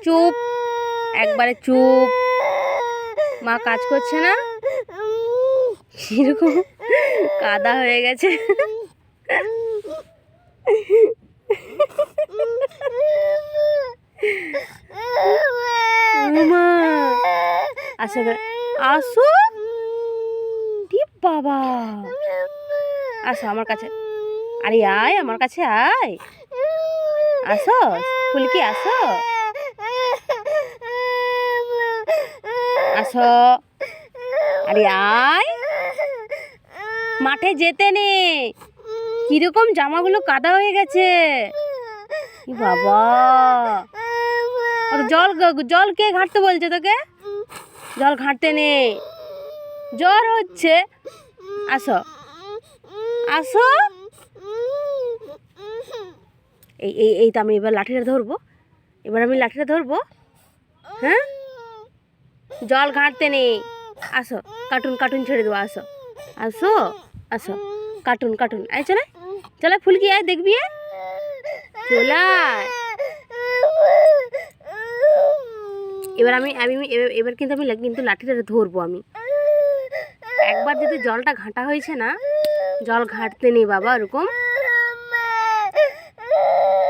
চুপ, একবারে চুপ। মা কাজ করছে না, সেরকম কাদা হয়ে গেছে। আসো আসো, বাবা আসো আমার কাছে। আরে আয় আমার কাছে, আয়, আসো ফুলকি, আসো আসো। আরে আয়, মাঠে যেতে নেই, কিরকম জামাগুলো কাদা হয়ে গেছে। বাবা, জল জল কে ঘাঁটতে বলছে তোকে? জল ঘাঁটতে নেই, জ্বর হচ্ছে। আসো আসো। এই এই এই তো আমি এবার লাঠিটা ধরবো, এবার আমি লাঠিটা ধরবো। হ্যাঁ, জল ঘাঁটতে নেই, আসো কার্টুন কার্টুন ছেড়ে দেবো। আসো আসো আসো, কার্টুন কার্টুন। আয় চলে চলে ফুলকি, আয় দেখবি, চলে। এবার আমি আমি এবার কিন্তু আমি কিন্তু লাঠিটা ধরবো আমি। একবার যদি জলটা ঘাঁটা হয়েছে না, জল ঘাঁটতে নেই বাবা ওরকম।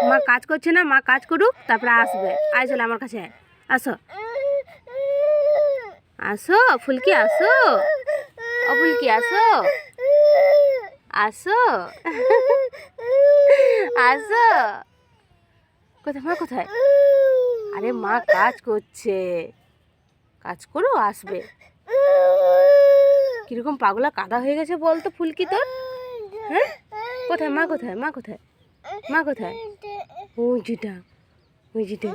মা কাজ করছে না, মা কাজ করুক, তারপরে আসবে। আয় চলে আমার কাছে, আসো আসো ফুলকি, আসো ও ফুলকি, আসো আসো আসো। কোথায় মা, কোথায়? আরে মা কাজ করছে, কাজ করো, আসবে। কিরকম পাগলা কাদা হয়ে গেছে বলতো ফুলকি তোর? হ্যাঁ, কোথায় মা, কোথায় মা, কোথায় মা, কোথায়? ওই যেটা, ওই যেটা।